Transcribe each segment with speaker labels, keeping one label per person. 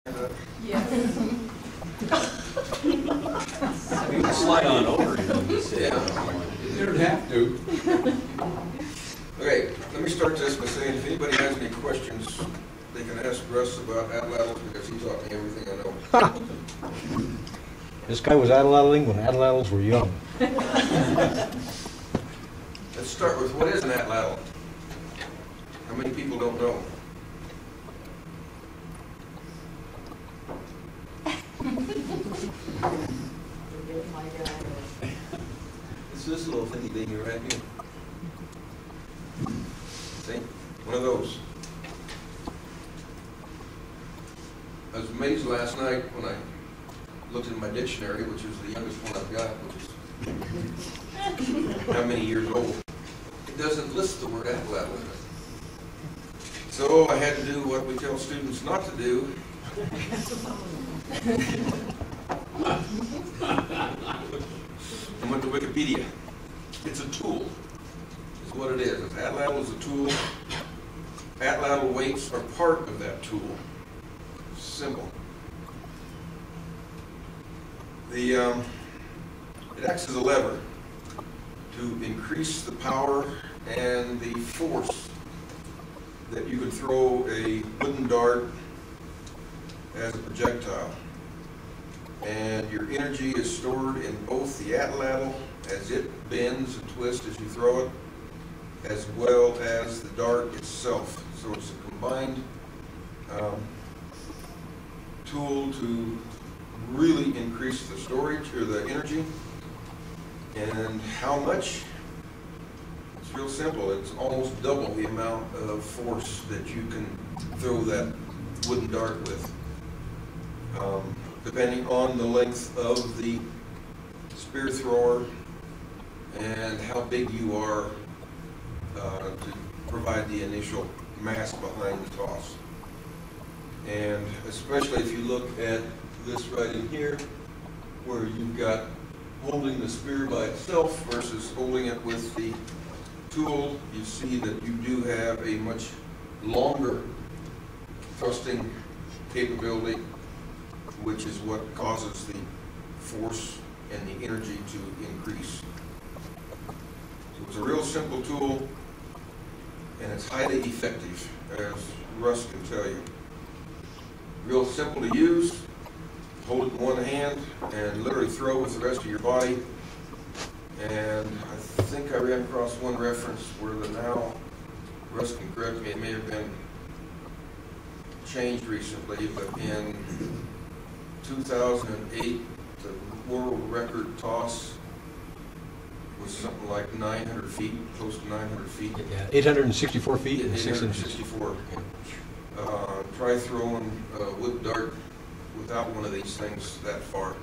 Speaker 1: Yes.
Speaker 2: You can slide on over it.
Speaker 3: Yeah, you don't have to. Okay, let me start this by saying if anybody has any questions, they can ask Russ about atlatls because he taught me everything I know.
Speaker 4: This guy was atlatling when atlatls were young.
Speaker 3: Let's start with what is an atlatl? How many people don't know? It's this little thingy thing right here. See? One of those. I was amazed last night when I looked in my dictionary, which is the youngest one I've got, which is how many years old. It doesn't list the word atlatl in it. So I had to do what we tell students not to do. I went to Wikipedia. It's a tool, is what it is. Atlatl is a tool. Atlatl weights are part of that tool. Simple. It acts as a lever to increase the power and the force that you can throw a wooden dart as a projectile. And your energy is stored in both the atlatl as it bends and twists as you throw it, as well as the dart itself. So it's a combined tool to really increase the storage or the energy. And how much? It's real simple. It's almost double the amount of force that you can throw that wooden dart with, depending on the length of the spear thrower and how big you are to provide the initial mass behind the toss. And especially if you look at this right in here, where you've got holding the spear by itself versus holding it with the tool, you see that you do have a much longer thrusting capability, which is what causes the force and the energy to increase. So it's a real simple tool, and it's highly effective, as Russ can tell you. Real simple to use. Hold it in one hand and literally throw with the rest of your body. And I think I ran across one reference where now, Russ can correct me, it may have been changed recently, but in 2008, the world record toss was something like 900 feet, close to 900 feet.
Speaker 4: Yeah, 864 feet and 6 inches.
Speaker 3: 864. Try throwing a wood dart without one of these things that far.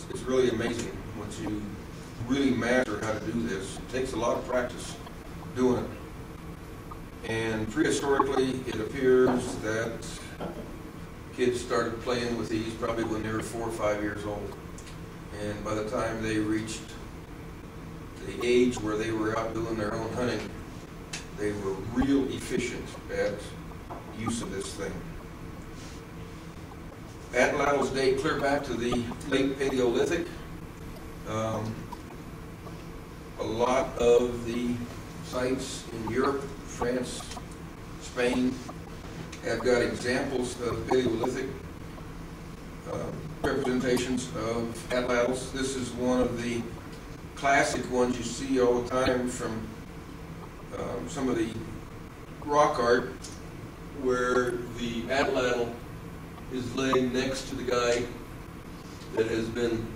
Speaker 3: It's really amazing once you really master how to do this. It takes a lot of practice doing it. And prehistorically, it appears that kids started playing with these probably when they were 4 or 5 years old. And by the time they reached the age where they were out doing their own hunting, they were real efficient at use of this thing. Atlatls date clear back to the late Paleolithic. A lot of the sites in Europe, France, Spain have got examples of Paleolithic representations of atlatls. This is one of the classic ones you see all the time from some of the rock art, where the atlatl is laying next to the guy that has been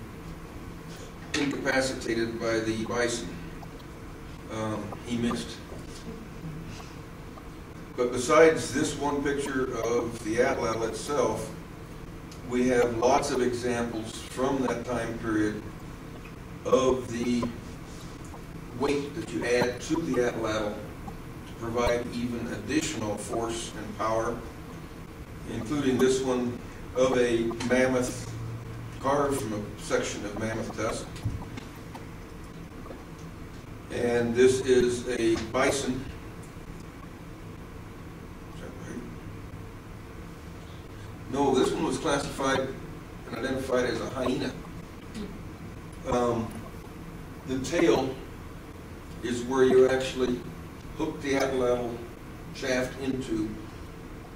Speaker 3: incapacitated by the bison. He missed. But besides this one picture of the atlatl itself, we have lots of examples from that time period of the weight that you add to the atlatl to provide even additional force and power, including this one of a mammoth carved from a section of mammoth tusk. And this is a bison. Is that classified and identified as a hyena. The tail is where you actually hook the atlatl shaft into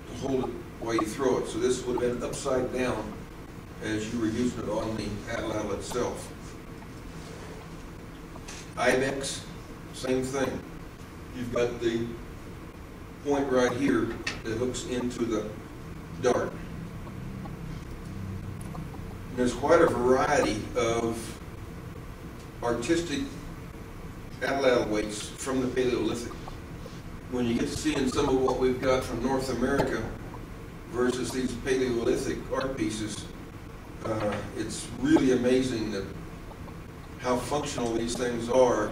Speaker 3: to hold it while you throw it. So this would have been upside down as you were using it on the atlatl itself. Ibex, same thing. You've got the point right here that hooks into the dart. And there's quite a variety of artistic atlatl weights from the Paleolithic. When you get to seeing some of what we've got from North America versus these Paleolithic art pieces, it's really amazing that how functional these things are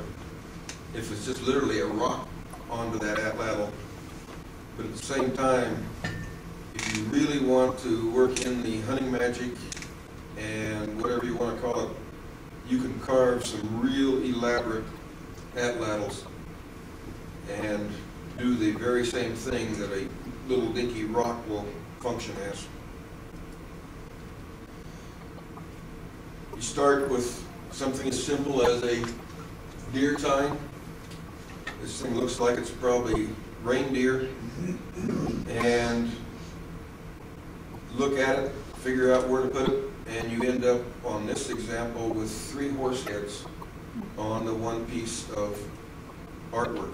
Speaker 3: if it's just literally a rock onto that atlatl. But at the same time, if you really want to work in the hunting magic and whatever you want to call it, you can carve some real elaborate atlatls and do the very same thing that a little dinky rock will function as. You start with something as simple as a deer tine. This thing looks like it's probably reindeer. And look at it, figure out where to put it, and you end up on this example with 3 horse heads on the one piece of artwork.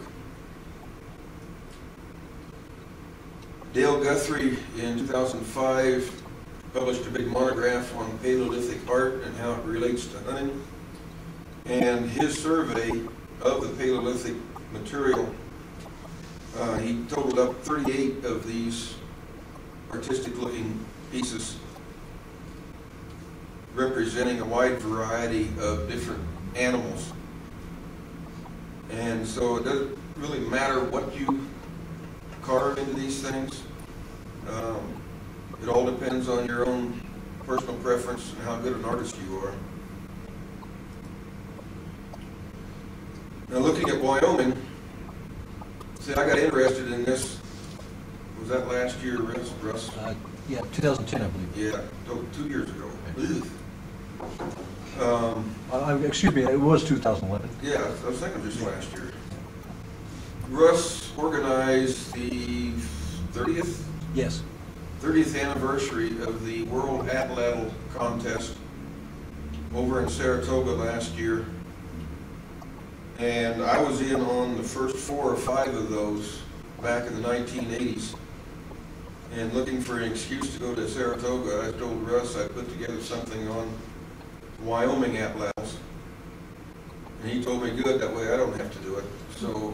Speaker 3: Dale Guthrie in 2005 published a big monograph on Paleolithic art and how it relates to hunting. And his survey of the Paleolithic material, he totaled up 38 of these artistic looking pieces representing a wide variety of different animals. And so it doesn't really matter what you carve into these things. It all depends on your own personal preference and how good an artist you are. Now looking at Wyoming, see, I got interested in this, was that last year, Russ?
Speaker 4: Yeah, 2010, I believe.
Speaker 3: Yeah, 2 years ago.
Speaker 4: Excuse me, it was 2011.
Speaker 3: Yeah, I was thinking just last year. Russ organized the 30th?
Speaker 4: Yes.
Speaker 3: 30th anniversary of the World Atlatl Contest over in Saratoga last year. And I was in on the first 4 or 5 of those back in the 1980s. And looking for an excuse to go to Saratoga, I told Russ I'd put together something on Wyoming atlatls. And he told me, good, that way I don't have to do it. So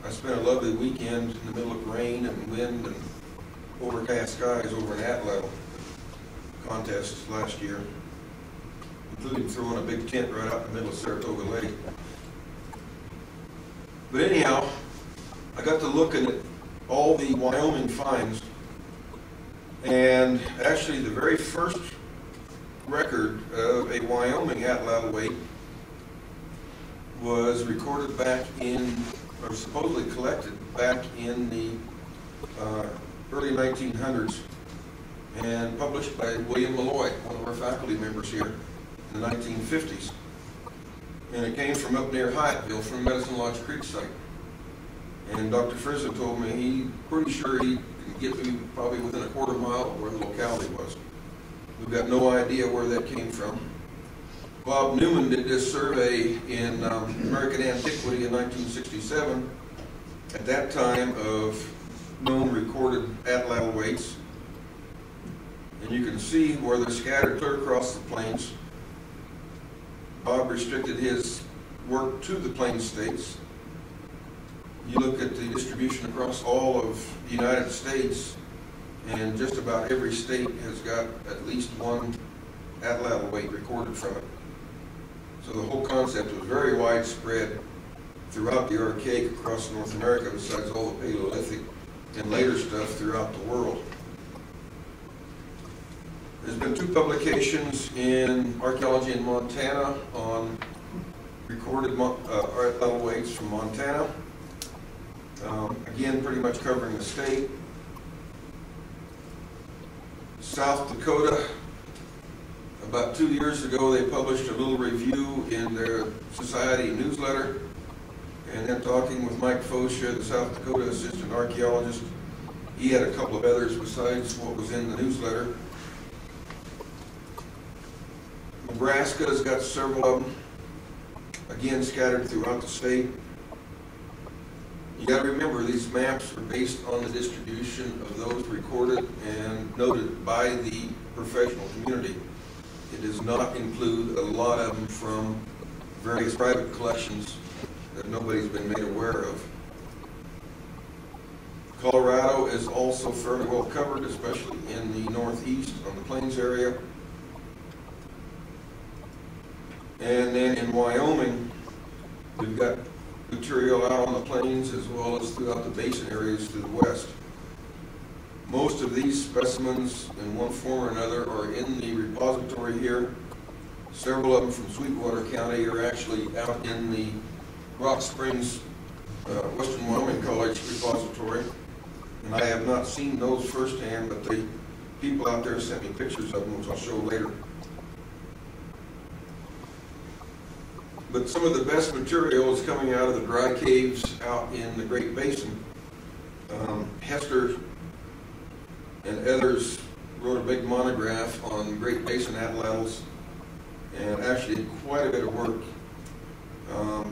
Speaker 3: I spent a lovely weekend in the middle of rain and wind and overcast skies over an atlatl contest last year, including throwing a big tent right out in the middle of Saratoga Lake. But anyhow, I got to looking at all the Wyoming finds, and actually the very first record of a Wyoming atlatl weight was recorded back in, or supposedly collected back in the early 1900s and published by William Malloy, one of our faculty members here, in the 1950s. And it came from up near Hyattville, from Medicine Lodge Creek site. And Dr. Frison told me he's pretty sure he can get me probably within a quarter mile of where the locality was. We've got no idea where that came from. Bob Newman did this survey in American Antiquity in 1967, at that time of known recorded atlatl weights. And you can see where they're scattered clear across the plains. Bob restricted his work to the Plain States. You look at the distribution across all of the United States, and just about every state has got at least one atlatl weight recorded from it. So the whole concept was very widespread throughout the Archaic across North America, besides all the Paleolithic and later stuff throughout the world. There's been 2 publications in Archaeology in Montana on recorded atlatl weights from Montana. Again, pretty much covering the state. South Dakota, about 2 years ago, they published a little review in their society newsletter. And then talking with Mike Fosha, the South Dakota assistant archaeologist, he had a couple of others besides what was in the newsletter. Nebraska's got several of them, again scattered throughout the state. You got to remember, these maps are based on the distribution of those recorded and noted by the professional community. It does not include a lot of them from various private collections that nobody's been made aware of. Colorado is also fairly well covered, especially in the northeast on the plains area. And then in Wyoming, we've got material out on the plains as well as throughout the basin areas to the west. Most of these specimens, in one form or another, are in the repository here. Several of them from Sweetwater County are actually out in the Rock Springs Western Wyoming College repository. And I have not seen those firsthand, but the people out there sent me pictures of them, which I'll show later. But some of the best material is coming out of the dry caves out in the Great Basin. Hester and others wrote a big monograph on Great Basin atlatls and actually did quite a bit of work,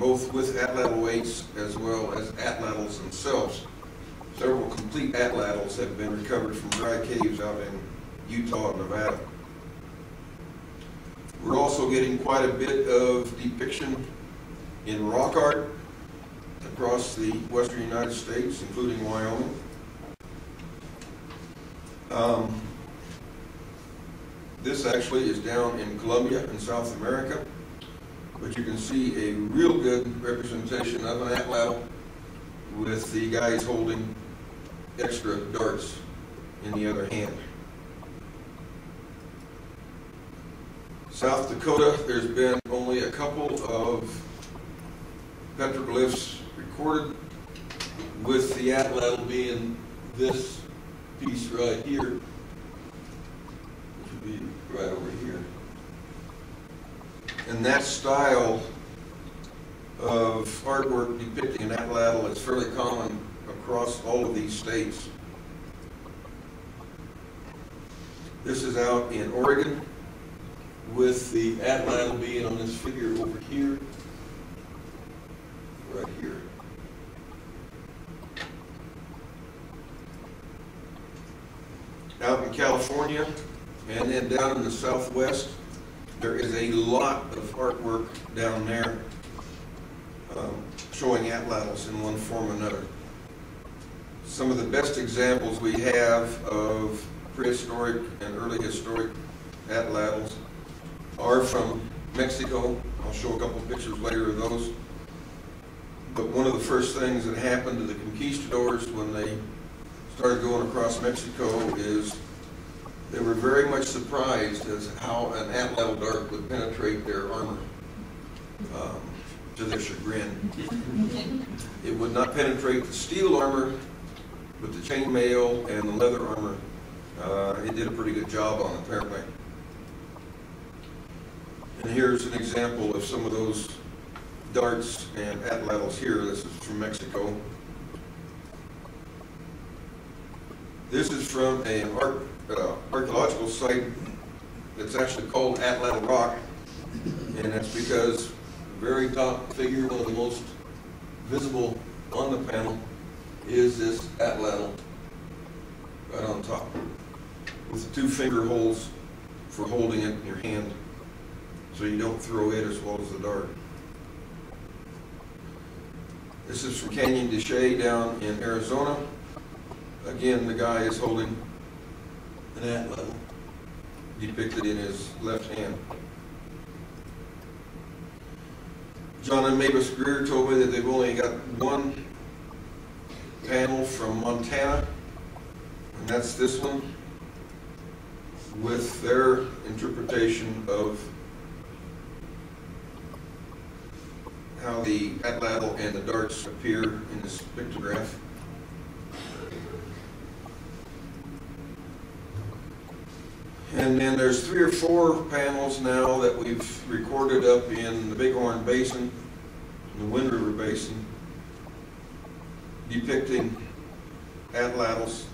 Speaker 3: both with atlatl weights as well as atlatls themselves. Several complete atlatls have been recovered from dry caves out in Utah and Nevada. We're also getting quite a bit of depiction in rock art across the western United States, including Wyoming. This actually is down in Colombia in South America, but you can see a real good representation of an atlatl with the guys holding extra darts in the other hand. South Dakota, there's been only a couple of petroglyphs recorded, with the atlatl being this piece right here, which would be right over here. And that style of artwork depicting an atlatl is fairly common across all of these states. This is out in Oregon, with the atlatl being on this figure over here, right here. Out in California, and then down in the Southwest, there is a lot of artwork down there showing atlatls in one form or another. Some of the best examples we have of prehistoric and early historic atlatls are from Mexico. I'll show a couple of pictures later of those. But one of the first things that happened to the conquistadors when they started going across Mexico is they were very much surprised as how an atlatl dart would penetrate their armor, to their chagrin. It would not penetrate the steel armor, but the chainmail and the leather armor, it did a pretty good job on, apparently. And here's an example of some of those darts and atlatls here. This is from Mexico. This is from an archaeological site that's actually called Atlatl Rock, and that's because the very top figure, one of the most visible on the panel, is this atlatl right on top, with the two finger holes for holding it in your hand so you don't throw it as well as the dart. This is from Canyon de Chelly down in Arizona. Again, the guy is holding an atlatl depicted in his left hand. John and Mavis Greer told me that they've only got one panel from Montana, and that's this one, with their interpretation of how the atlatl and the darts appear in this pictograph. And then there's 3 or 4 panels now that we've recorded up in the Bighorn Basin, the Wind River Basin, depicting atlatls.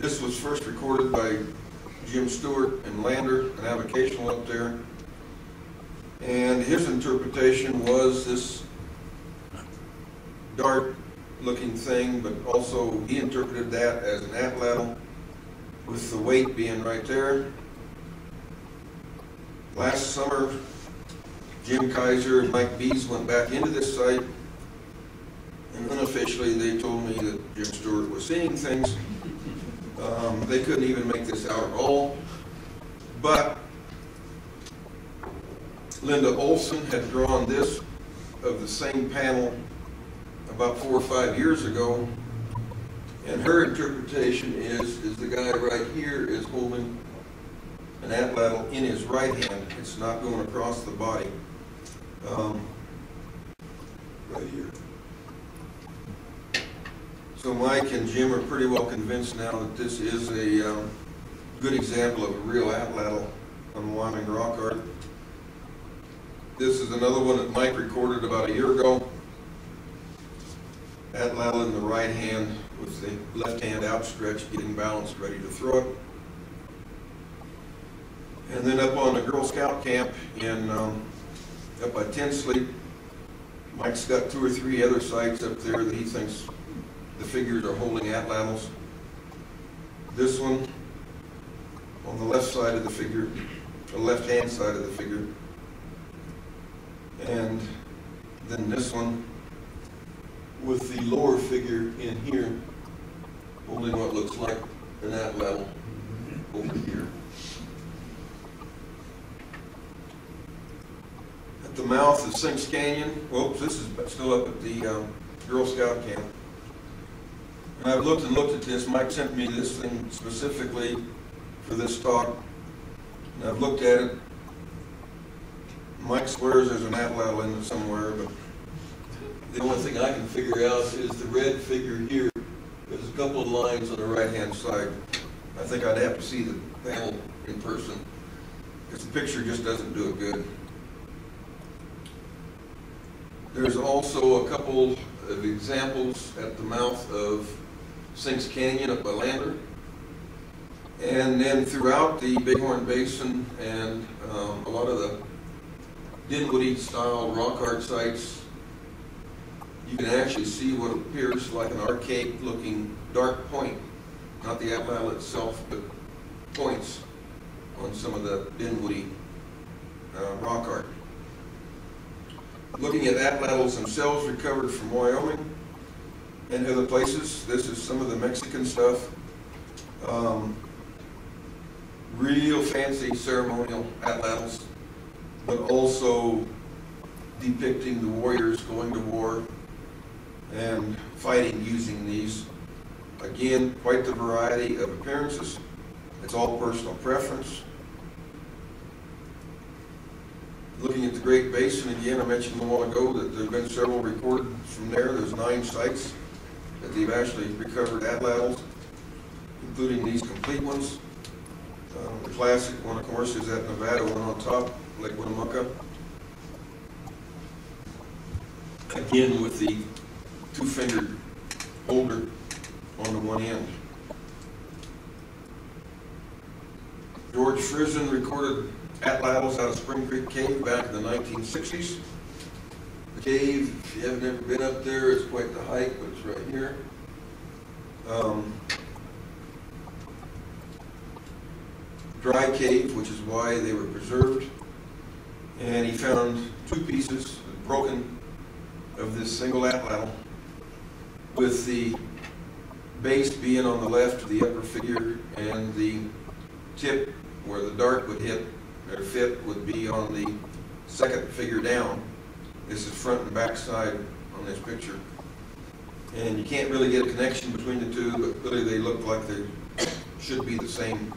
Speaker 3: This was first recorded by Jim Stewart and Lander, an avocational up there. And his interpretation was this dart-looking thing, but also he interpreted that as an atlatl, with the weight being right there. Last summer, Jim Kaiser and Mike Bees went back into this site, and unofficially they told me that Jim Stewart was seeing things. They couldn't even make this out at all, but Linda Olson had drawn this of the same panel about 4 or 5 years ago, and her interpretation is the guy right here is holding an atlatl in his right hand. It's not going across the body. Right here. So Mike and Jim are pretty well convinced now that this is a good example of a real atlatl on the Wyoming rock art. This is another one that Mike recorded about a year ago. Atlatl in the right hand with the left hand outstretched, getting balanced, ready to throw it. And then up on the Girl Scout camp in up by Tinsley, Mike's got 2 or 3 other sites up there that he thinks the figures are holding atlatls. This one on the left side of the figure, the left-hand side of the figure, and then this one with the lower figure in here holding what looks like an atlatl over here. At the mouth of Sinks Canyon, whoops, this is still up at the Girl Scout camp. And I've looked and looked at this. Mike sent me this thing specifically for this talk. And I've looked at it. Mike swears there's an atlatl in it somewhere, but the only thing I can figure out is the red figure here. There's a couple of lines on the right-hand side. I think I'd have to see the panel in person, because the picture just doesn't do it good. There's also a couple of examples at the mouth of Sinks Canyon up by Lander. And then throughout the Bighorn Basin and a lot of the Dinwiddie-style rock art sites, you can actually see what appears like an archaic-looking dark point. Not the atlatl itself, but points on some of the Dinwiddie rock art. Looking at atlatls themselves recovered from Wyoming and other places, this is some of the Mexican stuff. Real fancy ceremonial atlatls, but also depicting the warriors going to war and fighting using these. Again, quite the variety of appearances. It's all personal preference. Looking at the Great Basin, again, I mentioned a while ago that there have been several recorded from there. There's 9 sites that they've actually recovered atlatls, including these complete ones. The classic one, of course, is that Nevada one on top, Lake Winnemucca. Again, with the 2-fingered holder on the one end. George Frison recorded atlatls out of Spring Creek Cave back in the 1960s. The cave, if you haven't ever been up there, it's quite the hike, but it's right here. Dry cave, which is why they were preserved. And he found 2 pieces broken of this single atlatl, with the base being on the left of the upper figure and the tip where the dart would hit or fit would be on the second figure down. This is front and back side on this picture. And you can't really get a connection between the two, but really they look like they should be the same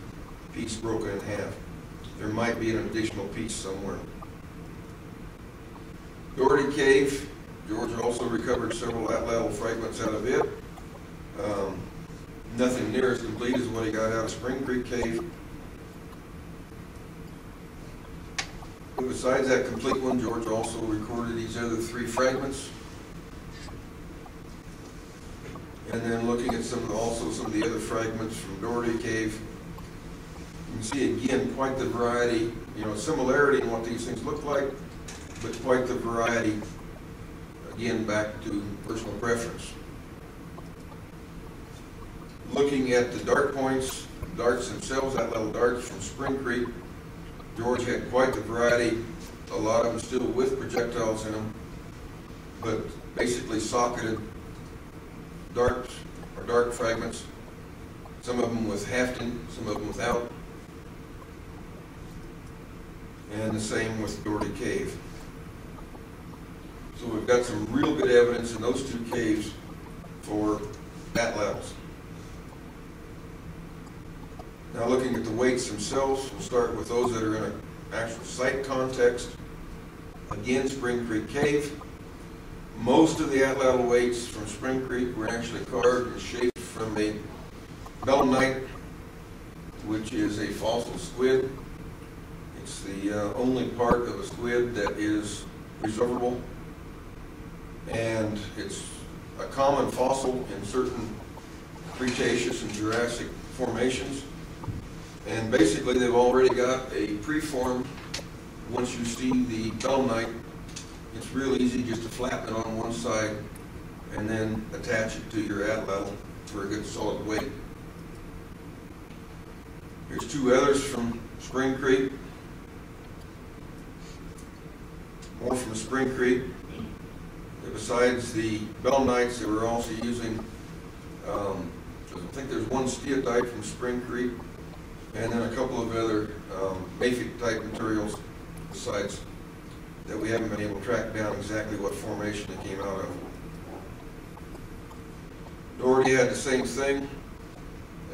Speaker 3: piece broken in half. There might be an additional piece somewhere. Doherty Cave, George also recovered several atlatl fragments out of it. Nothing near as complete as what he got out of Spring Creek Cave. But besides that complete one, George also recorded these other 3 fragments. And then looking at some of the other fragments from Doherty Cave, you can see again quite the variety, similarity in what these things look like, but quite the variety, again, back to personal preference. Looking at the dart points, darts themselves, atlatl darts from Spring Creek, George had quite the variety, a lot of them still with projectiles in them, but basically socketed darts or dart fragments, some of them with hafting, some of them without, and the same with Doherty Cave. So we've got some real good evidence in those 2 caves for atlatls. Now looking at the weights themselves, we'll start with those that are in an actual site context. Again, Spring Creek Cave. Most of the atlatl weights from Spring Creek were actually carved and shaped from a belemnite, which is a fossil squid. It's the only part of a squid that is preservable, and it's a common fossil in certain Cretaceous and Jurassic formations. And basically they've already got a preform. Once you see the belemnite, it's real easy just to flatten it on one side and then attach it to your atlatl for a good solid weight. Here's 2 others from Spring Creek. More from Spring Creek. Besides the belemnites, they were also using, I think there's 1 steatite from Spring Creek, and then a couple of other mafic type materials besides that we haven't been able to track down exactly what formation it came out of. Doherty had the same thing.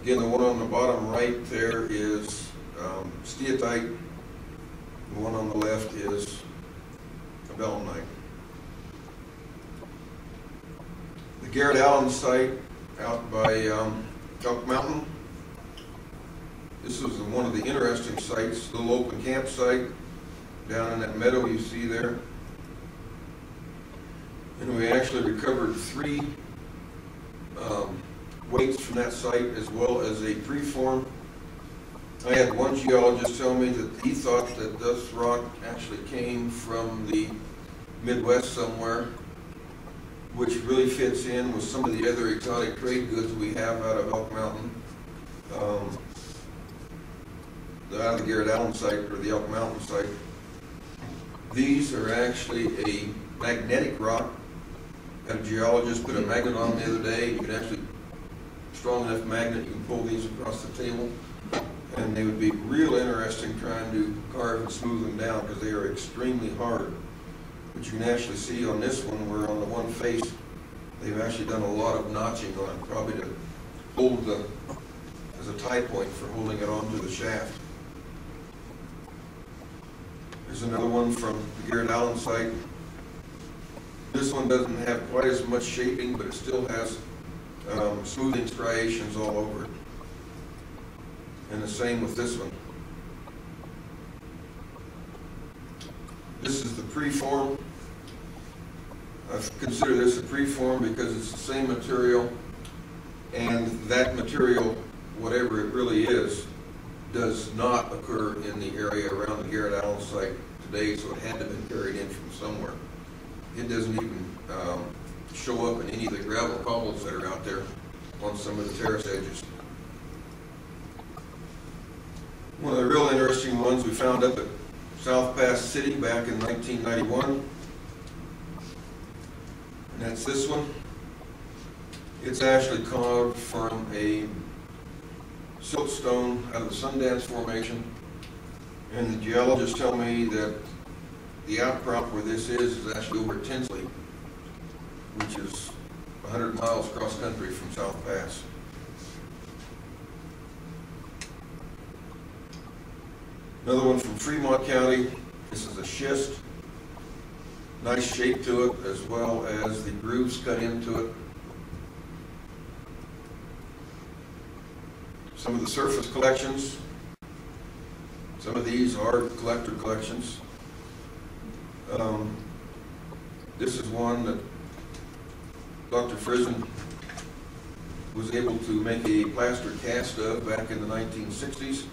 Speaker 3: Again, the one on the bottom right there is steatite. The one on the left is a belemnite. The Garrett Allen site out by Elk Mountain. This was one of the interesting sites, little open campsite down in that meadow you see there. And we actually recovered 3 weights from that site as well as a preform. I had one geologist tell me that he thought that this rock actually came from the Midwest somewhere, which really fits in with some of the other exotic trade goods we have out of Elk Mountain. Out of the Garrett Allen site or the Elk Mountain site. These are actually a magnetic rock. Had a geologist put a magnet on the other day. You can actually, strong enough magnet, you can pull these across the table, and they would be real interesting trying to carve and smooth them down because they are extremely hard. But you can actually see on this one, where on the one face, they've actually done a lot of notching on it, probably to hold the, as a tie point for holding it onto the shaft. There's another one from the Garrett Allen site. This one doesn't have quite as much shaping, but it still has smoothing striations all over it. And the same with this one. This is the preform. I consider this a preform because it's the same material, and that material, whatever it really is, does not occur in the area around the Garrett Allen site today, so it had to have been carried in from somewhere. It doesn't even show up in any of the gravel cobbles that are out there on some of the terrace edges. One of the real interesting ones we found up at South Pass City back in 1991, and that's this one. It's actually carved from a siltstone out of the Sundance Formation, and the geologists tell me that the outcrop where this is actually over Tinsley, which is 100 miles cross country from South Pass. Another one from Fremont County. This is a schist. Nice shape to it, as well as the grooves cut into it. Some of the surface collections. Some of these are collector collections. This is one that Dr. Frison was able to make a plaster cast of back in the 1960s.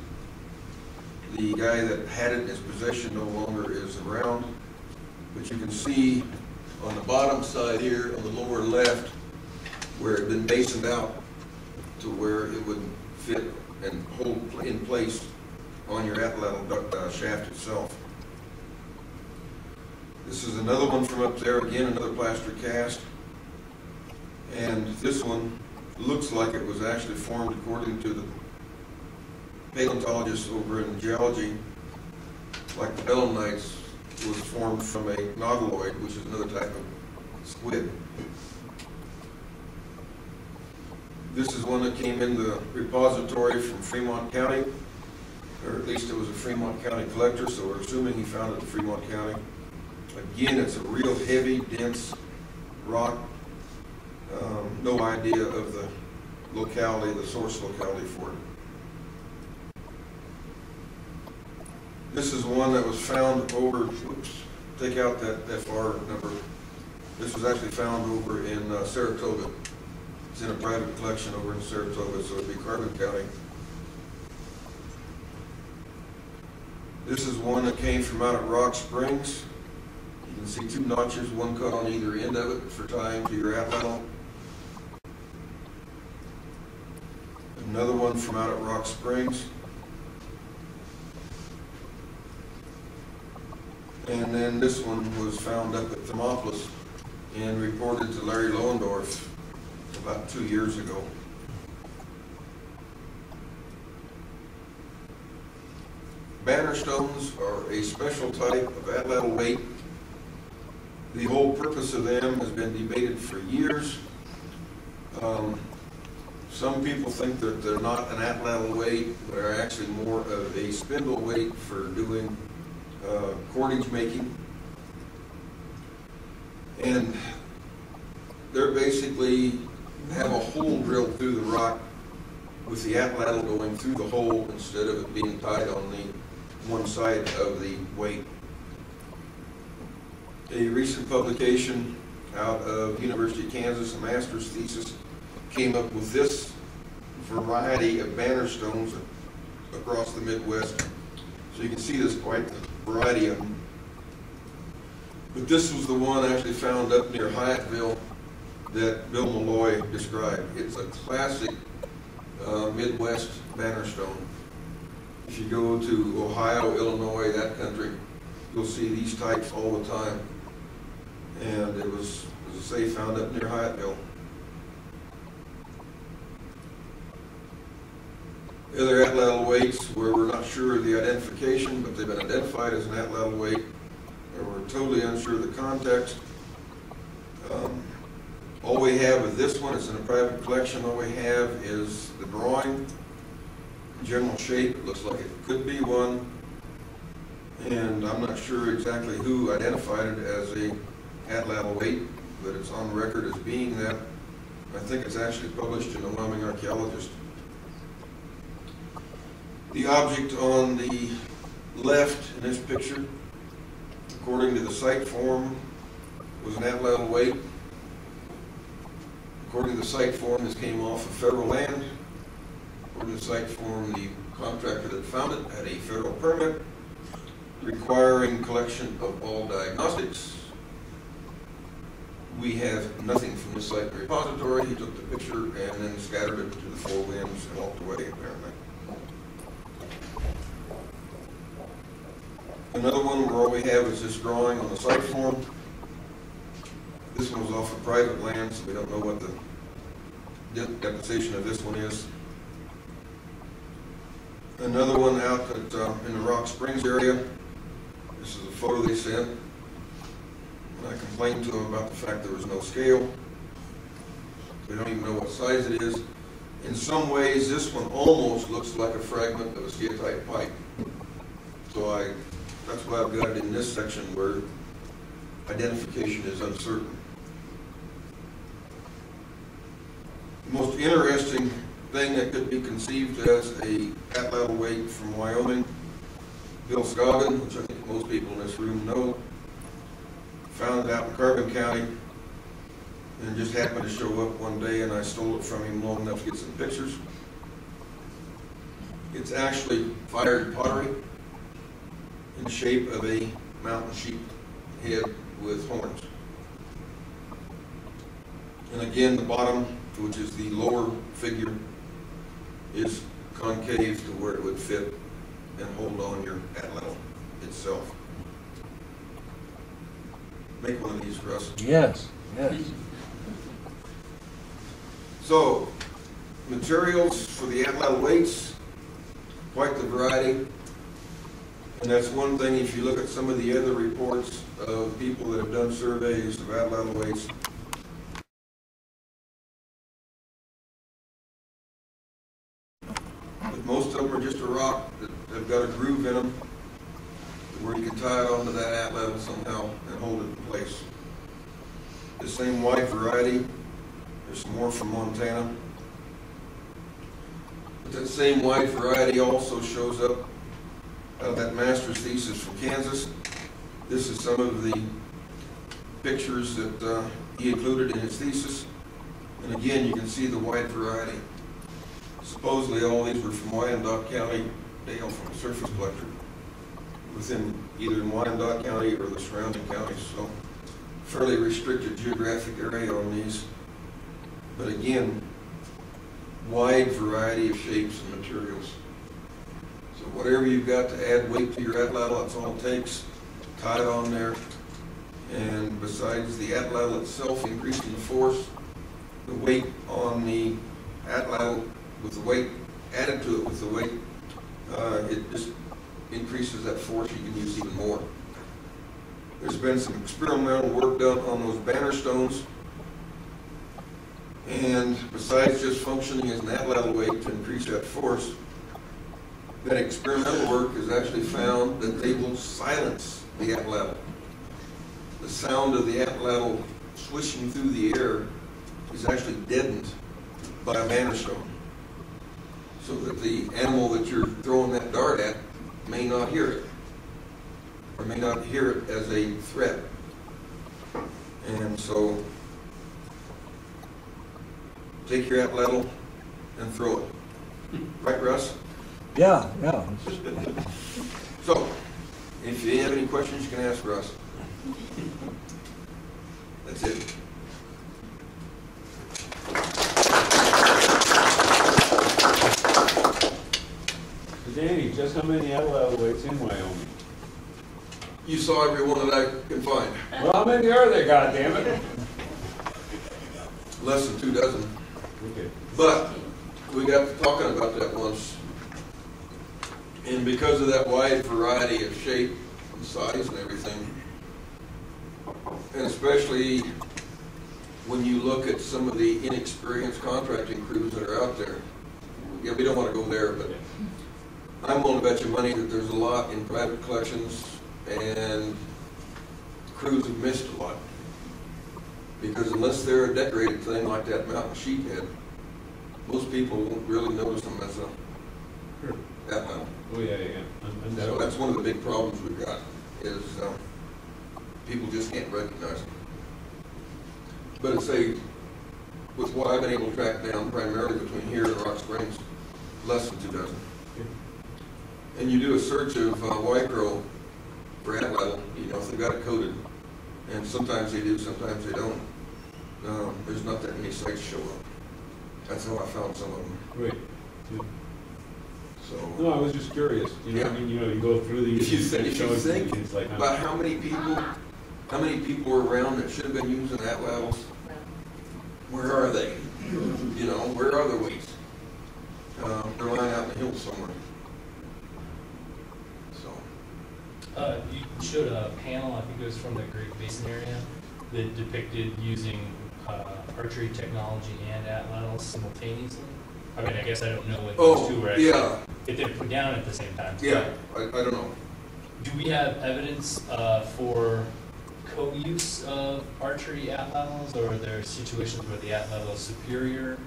Speaker 3: The guy that had it in his possession no longer is around, but you can see on the bottom side here, on the lower left, where it had been masoned out to where it would fit and hold in place on your atlatl shaft itself. This is another one from up there, again another plaster cast, and this one looks like it was actually formed according to the paleontologists over in geology, like the belemnites, was formed from a nautiloid, which is another type of squid. This is one that came in the repository from Fremont County, or at least it was a Fremont County collector, so we're assuming he found it in Fremont County. Again, it's a real heavy, dense rock. No idea of the locality, the source locality for it. This is one that was found over, oops, take out that FR number. This was actually found over in Saratoga. It's in a private collection over in Saratoga, so it'd be Carbon County. This is one that came from out at Rock Springs. You can see two notches, one cut on either end of it for tying to your atlatl. Another one from out at Rock Springs. And then this one was found up at Thermopolis and reported to Larry Lohendorf about 2 years ago. Banner stones are a special type of atlatl weight. The whole purpose of them has been debated for years. Some people think that they're not an atlatl weight, but are actually more of a spindle weight for doing cordage making. And they're basically have a hole drilled through the rock with the atlatl going through the hole instead of it being tied on the one side of the weight. A recent publication out of University of Kansas, a master's thesis, came up with this variety of banner stones across the Midwest. So you can see there's quite a variety of them. But this was the one actually found up near Hyattville that Bill Malloy described. It's a classic Midwest banner stone. If you go to Ohio, Illinois, that country, you'll see these types all the time. And it was, as I say, found up near Hyattville. The other atlatl weights where we're not sure of the identification, but they've been identified as an atlatl weight, or we're totally unsure of the context. All we have with this one is in a private collection. All we have is the drawing, general shape. It looks like it could be one, and I'm not sure exactly who identified it as a atlatl weight, but it's on record as being that. I think it's actually published in the Wyoming Archaeologist. The object on the left in this picture, according to the site form, was an atlatl weight. According to the site form, this came off of federal land. According to the site form, the contractor that found it had a federal permit requiring collection of all diagnostics. We have nothing from the site repository. He took the picture and then scattered it to the four winds and walked away, apparently. Another one where all we have is this drawing on the site form. This one was off of private land, so we don't know what the deposition of this one is. Another one out at, in the Rock Springs area. This is a photo they sent. And I complained to them about the fact there was no scale. We don't even know what size it is. In some ways, this one almost looks like a fragment of a steatite pipe. So that's why I've got it in this section where identification is uncertain. The most interesting thing that could be conceived as a atlatl weight from Wyoming, Bill Scoggin, which I think most people in this room know, found it out in Carbon County, and just happened to show up one day, and I stole it from him long enough to get some pictures. It's actually fired pottery in the shape of a mountain sheep head with horns. And again, the bottom, which is the lower figure, is concave to where it would fit and hold on your atlatl itself. Make one of these for us.
Speaker 4: Yes, yes.
Speaker 3: So, materials for the atlatl weights, quite the variety. And that's one thing, if you look at some of the other reports of people that have done surveys of atlatl weights, but most of them are just a rock that have got a groove in them where you can tie it onto that atlatl somehow and hold it in place. The same wide variety, there's some more from Montana. But that same wide variety also shows up out of that master's thesis from Kansas. This is some of the pictures that he included in his thesis. And again, you can see the wide variety. Supposedly all these were from Wyandot County, Dale from a surface collector, within either in Wyandot County or the surrounding counties. So fairly restricted geographic area on these. But again, wide variety of shapes and materials. So whatever you've got to add weight to your atlatl, that's all it takes. Tie it on there. And besides the atlatl itself increasing the force, the weight on the atlatl with the weight added to it with the weight, it just increases that force. You can use even more. There's been some experimental work done on those banner stones. And besides just functioning as an atlatl weight to increase that force, that experimental work has actually found that they will silence the atlatl. The sound of the atlatl swishing through the air is actually deadened by a banner stone, so that the animal that you're throwing that dart at may not hear it, or may not hear it as a threat. And so, take your atlatl and throw it. Right, Russ?
Speaker 4: Yeah, yeah.
Speaker 3: So, if you have any questions, you can ask Russ. That's it.
Speaker 2: Danny, just how many atlatl weights in Wyoming?
Speaker 3: You saw every one that I can find.
Speaker 2: Well, how many are there, goddammit?
Speaker 3: Less than 2 dozen.
Speaker 2: Okay.
Speaker 3: But we got to talking about that once. And because of that wide variety of shape and size and everything, and especially when you look at some of the inexperienced contracting crews that are out there, yeah, we don't want to go there, but I'm willing to bet you money that there's a lot in private collections, and crews have missed a lot. Because unless they're a decorated thing like that mountain sheephead, most people won't really notice them as a atlatl.
Speaker 2: Oh, yeah, yeah.
Speaker 3: So that's one of the big problems we've got, is people just can't recognize them. But it's with what I've been able to track down, primarily between here and Rock Springs, less than 2 dozen. And you do a search of Wycrow for atlatl, you know, if they've got it coded. And sometimes they do, sometimes they don't. There's not that many sites show up. That's how I found some of them.
Speaker 2: Right. Yeah.
Speaker 3: So,
Speaker 2: No, I was just curious. You know,
Speaker 3: Yeah.
Speaker 2: I mean, you know, you go through these.
Speaker 3: if you think
Speaker 2: it's like,
Speaker 3: about how many people are around that should have been using atlatls, where are they? You know, where are the weights? They're lying out in the hills somewhere. So.
Speaker 1: You showed a panel, I think it was from the Great Basin area, that depicted using archery technology and atlatls simultaneously. I mean, I guess I don't know when those two were actually, if they're put down at the same time.
Speaker 3: Yeah, I don't know.
Speaker 1: Do we have evidence for co-use of archery atlatls, or are there situations where the atlatl is superior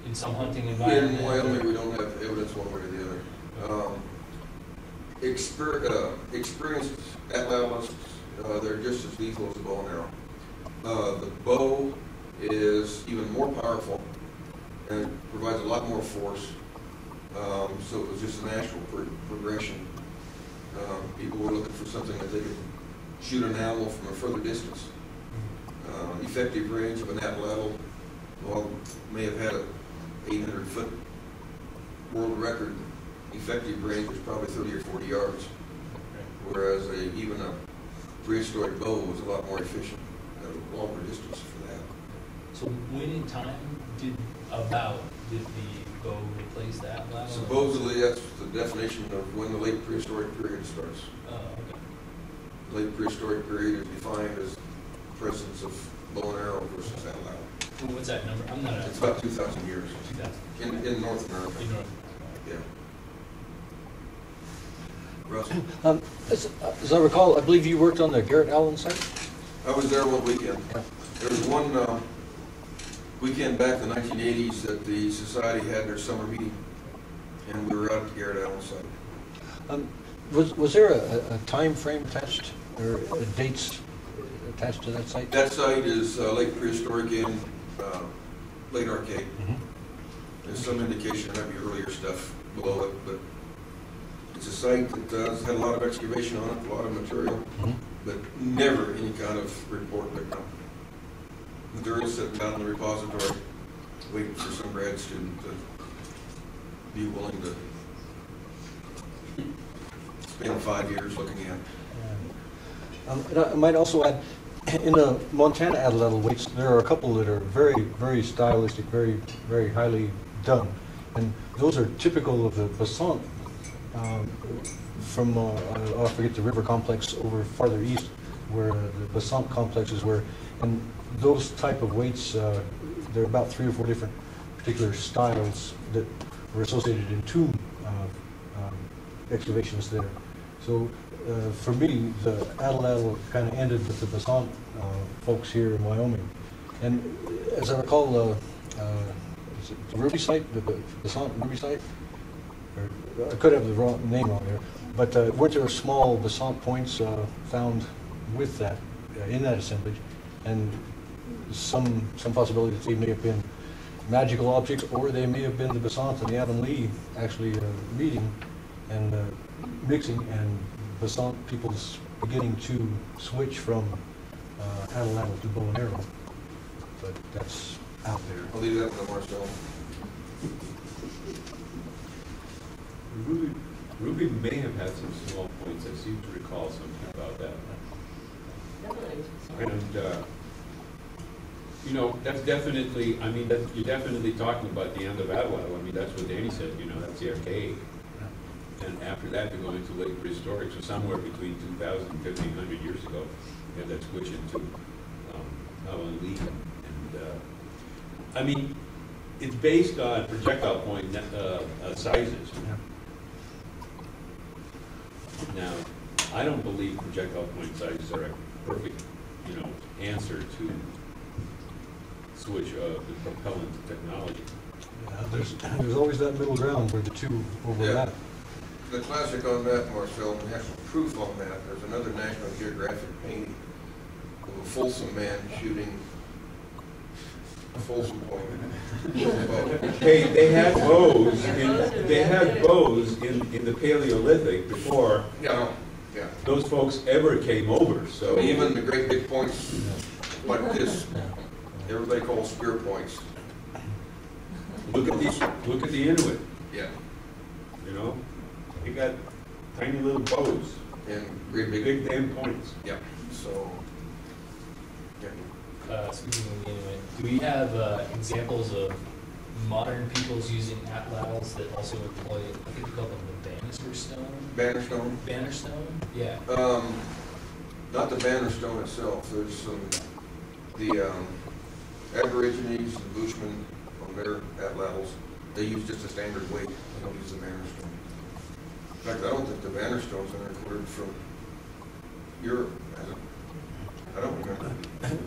Speaker 1: in some hunting environment?
Speaker 3: In Wyoming, we don't have evidence one way or the other. Experienced atlatlists they're just as lethal as a bow and arrow. The bow is even more powerful and provides a lot more force. So it was just a natural progression. People were looking for something that they could shoot an animal from a further distance. Effective range of an atlatl, well, may have had a 800-foot world record. Effective range was probably 30 or 40 yards, whereas even a prehistoric bow was a lot more efficient at a longer distance for that.
Speaker 1: So when in time did the bow replace the atlatl?
Speaker 3: Supposedly that's the definition of when the late prehistoric period starts.
Speaker 1: Oh, okay.
Speaker 3: The late prehistoric period is defined as presence of bow and arrow versus atlatl.
Speaker 1: Well, what's that number? I'm not.
Speaker 3: It's about 2,000 years
Speaker 1: 2,000.
Speaker 3: in North America.
Speaker 1: In North
Speaker 3: Yeah. Russell?
Speaker 4: As I recall, I believe you worked on the Garrett Allen site?
Speaker 3: I was there one weekend.
Speaker 4: Yeah.
Speaker 3: There was one weekend back in the 1980s that the society had their summer meeting, and we were out at the Garrett Allen site.
Speaker 4: Was there a time frame attached, or dates attached to that site?
Speaker 3: That site is late prehistoric and late archaic.
Speaker 4: Mm-hmm.
Speaker 3: There's some indication there might be earlier stuff below it, but it's a site that has had a lot of excavation on it, a lot of material, but never any kind of report picked up. Material sitting down in the repository, waiting for some grad student to be willing to spend 5 years looking at it.
Speaker 4: And I might also add, in the Montana atlatl weights, there are a couple that are very, very stylistic, very, very highly done. And those are typical of the basalt from, I forget the river complex over farther east, where the basalt complexes were. And those type of weights, there are about 3 or 4 different particular styles that were associated in tomb excavations there. So for me, the atlatl kind of ended with the basalt folks here in Wyoming. And as I recall, is it the Ruby site, the basalt Ruby site? Or, I could have the wrong name on there, but weren't there small basalt points found with that, in that assemblage? And some possibility that they may have been magical objects, or they may have been the basalt and the Adam Lee actually meeting and mixing, and basalt people's beginning to switch from atlatl to bow and arrow. But that's out there.
Speaker 3: I'll leave that to Marcel.
Speaker 2: Ruby may have had some small points. I seem to recall something about that. And you know, that's definitely, I mean, you're definitely talking about the end of Atlatl. I mean, that's what Danny said, you know, that's the archaic. And after that, you're going to late prehistoric, so somewhere between 2,000 and 1,500 years ago, you have that switch into Alan Lee. And I mean, it's based on projectile point sizes. Now, I don't believe projectile point sizes are a perfect, you know, answer to switch the propellant technology.
Speaker 4: There's always that middle ground where the two overlap.
Speaker 3: Yeah. The classic on that, Marcel, and has some proof on that. There's another National Geographic painting of a Folsom man shooting a Folsom point.
Speaker 2: Hey, they had bows. They had bows in the Paleolithic before those folks ever came over. So
Speaker 3: even the great big points like this, everybody calls spear points.
Speaker 2: Look at these. Look at the Inuit.
Speaker 3: Yeah.
Speaker 2: You know, they got tiny little bows
Speaker 3: And great
Speaker 2: big damn points.
Speaker 3: Yeah. So.
Speaker 1: Speaking of the Inuit, do we have examples of modern peoples using atlatls that also employ, I think we call them the banister stone?
Speaker 3: Banner stone?
Speaker 1: Banner stone? Yeah.
Speaker 3: Not the banner stone itself. There's some, the Aborigines and Bushmen on their atlatls, they use just a standard weight. They don't use the banner stone. In fact, I don't think the banner stones are imported from Europe. I don't remember.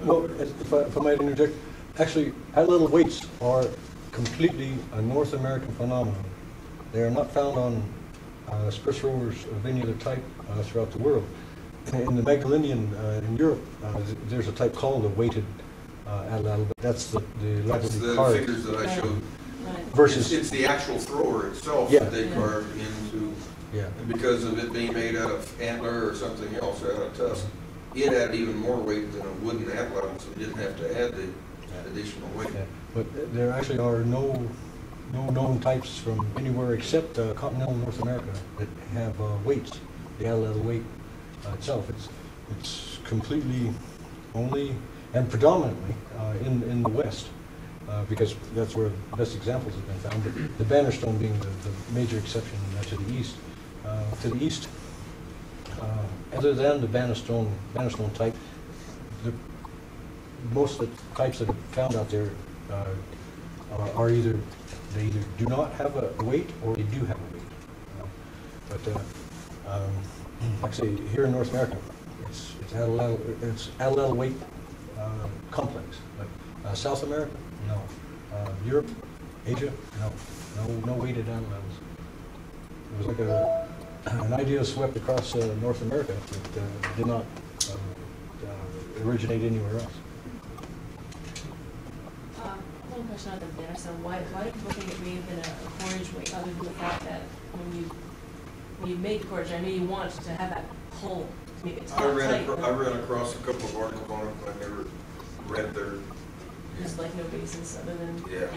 Speaker 4: Well, if I might interject, actually, atlatl weights are completely a North American phenomenon. They are not found on spruce throwers of any other type throughout the world. in the Magdalenian in Europe, there's a type called a weighted atlatl, but that's the
Speaker 3: That's
Speaker 4: level
Speaker 3: the
Speaker 4: carved.
Speaker 3: figures that I showed.
Speaker 4: Versus,
Speaker 3: It's the actual thrower itself
Speaker 4: Yeah.
Speaker 3: that they carved into,
Speaker 4: yeah,
Speaker 3: and because of it being made out of antler or something else, out of tusk, it had even more weight than a wooden atlatl, so you didn't have to add the additional weight.
Speaker 4: yeah. But there actually are no known types from anywhere except continental North America that have weights. The atlatl weight itself, it's completely only and predominantly in the West. Because that's where the best examples have been found, but the bannerstone being the major exception to the east. Other than the bannerstone type, most of the types that are found out there are either do not have a weight or they do have a weight. Like I say, here in North America, it's atlatl weight complex. But South America, no. Europe, Asia, no weighted atlatls. It was like an idea swept across North America that did not originate anywhere else.
Speaker 5: One question on the bannerstone. Why do people think it may have been a porridge weight, other than the fact that when you make porridge, I know you want to have that pull to make it tight.
Speaker 3: I ran across a couple of articles on it, but I never read their.
Speaker 5: There's like no basis other than.
Speaker 3: Yeah,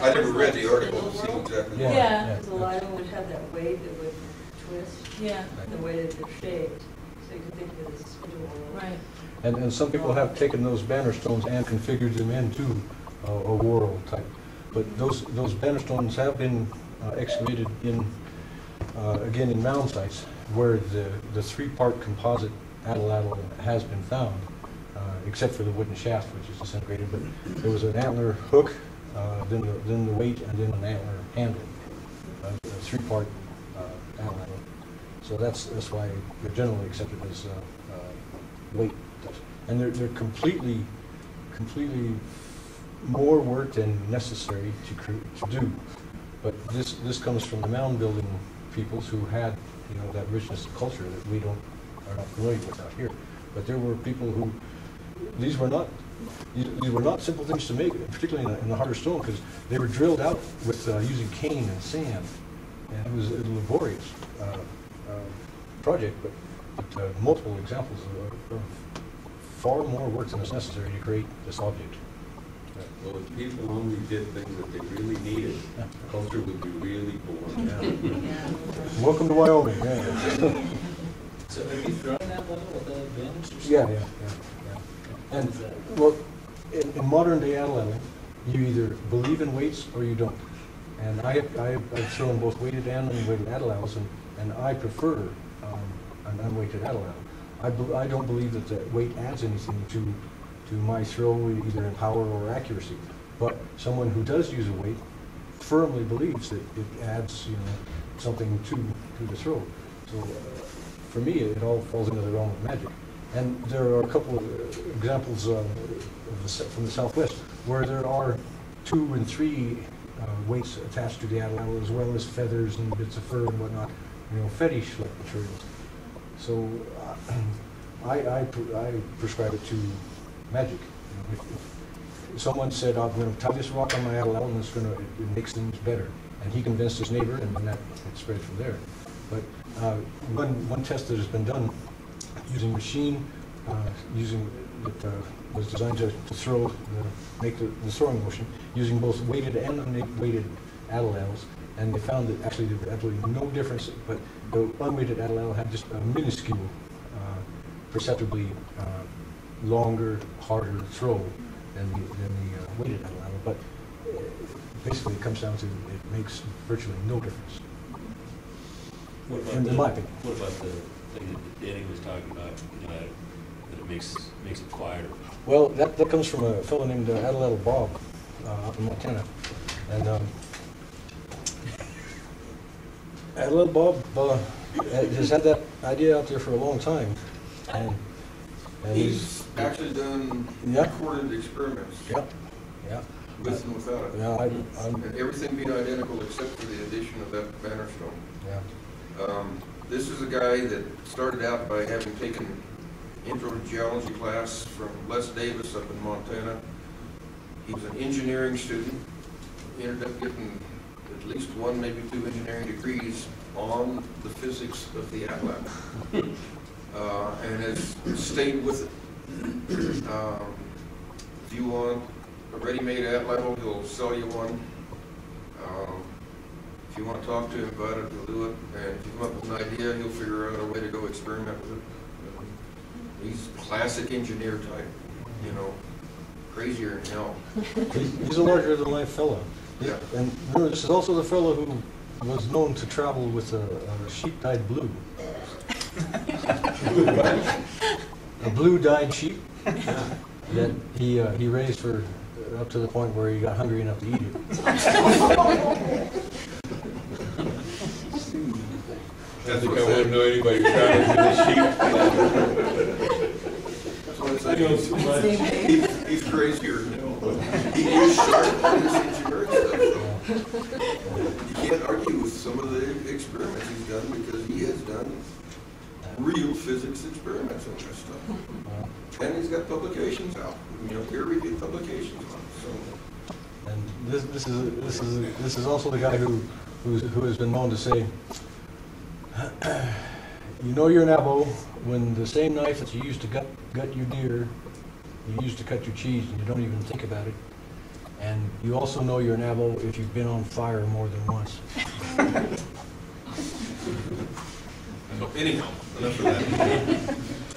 Speaker 3: I never read the article to see exactly.
Speaker 5: Yeah.
Speaker 6: The lion would have that weight that would twist.
Speaker 5: Yeah.
Speaker 6: The way that they're shaped, so you can think of it as spindle.
Speaker 5: Right.
Speaker 4: And some people have taken those bannerstones and configured them into a whorl type. But those bannerstones have been excavated in, again, in mound sites where the three-part composite atlatl has been found, except for the wooden shaft, which is disintegrated. But there was an antler hook, then the weight, and then an antler handle, a three-part atlatl. So that's why they're generally accepted as weight. And they're completely more work than necessary to do. But this comes from the mound building peoples who had that richness of culture that we are not familiar with out here. But there were people who these were not simple things to make, particularly in the harder stone, because they were drilled out with using cane and sand, and it was a laborious project. But multiple examples of far more work than is necessary to create this object.
Speaker 2: Well, if people only did things that they really needed, culture would be really boring.
Speaker 4: Yeah. Welcome to Wyoming. Yeah.
Speaker 1: So have you thrown that level with the bins or something?
Speaker 4: Yeah. And well, in modern day atlatling, you either believe in weights or you don't. And I've thrown both weighted and unweighted atlatls, and I prefer an unweighted atlatl. I don't believe that the weight adds anything to my throw, either in power or accuracy. But someone who does use a weight firmly believes that it adds, something to the throw. So for me, it all falls into the realm of magic. And there are a couple of examples from the Southwest where there are 2 and 3 weights attached to the atlatl, as well as feathers and bits of fur and whatnot, fetish-like materials. So I prescribe it to magic. If someone said, I'm going to tie this rock on my atlatl and it makes things better, and he convinced his neighbor, and then it spread from there. But one test that has been done using machine, that was designed to make the throwing motion, using both weighted and unweighted atlatls, and they found that actually there was absolutely no difference, but the unweighted atlatl had just a minuscule, perceptibly longer, harder throw than the weighted atlatl. But basically it comes down to it makes virtually no difference.
Speaker 7: What about
Speaker 4: in my opinion.
Speaker 7: What about the thing that Danny was talking about, that it makes it quieter?
Speaker 4: Well, that comes from a fellow named Atlatl Bob up in Montana. And Atlatl Bob has had that idea out there for a long time. And
Speaker 3: He's actually done recorded experiments
Speaker 4: Yeah.
Speaker 3: with and without it.
Speaker 4: Yeah,
Speaker 3: And everything being identical except for the addition of that banner stone.
Speaker 4: Yeah.
Speaker 3: This is a guy that started out by having taken intro to geology class from Les Davis up in Montana. He was an engineering student. He ended up getting at least one, maybe two engineering degrees on the physics of the atlatl, and has stayed with it. If you want a ready-made atlatl, he'll sell you one. If you want to talk to him about it, he'll do it. And if you come up with an idea, he'll figure out a way to go experiment with it. He's a classic engineer type, you know, crazier than hell.
Speaker 4: He's a larger-than-life fellow.
Speaker 3: Yeah.
Speaker 4: And remember, this is also the fellow who was known to travel with a sheep dyed blue. A blue dyed sheep that he raised for up to the point where he got hungry enough to eat it.
Speaker 2: I think I won't know anybody who travels with a sheep.
Speaker 3: He's crazier than hell, but he is sharp on his engineering stuff. You can't argue with some of the experiments he's done because he has done real physics experiments on this stuff. And he's got publications out, you know, peer-reviewed publications on it. So.
Speaker 4: And this is also the guy who has been known to say, you know you're an abo when the same knife that you used to gut your deer, you used to cut your cheese and you don't even think about it. And you also know you're an abo if you've been on fire more than once.
Speaker 3: So anyhow, enough of that.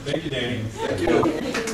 Speaker 2: Thank you, Danny.
Speaker 3: Thank you.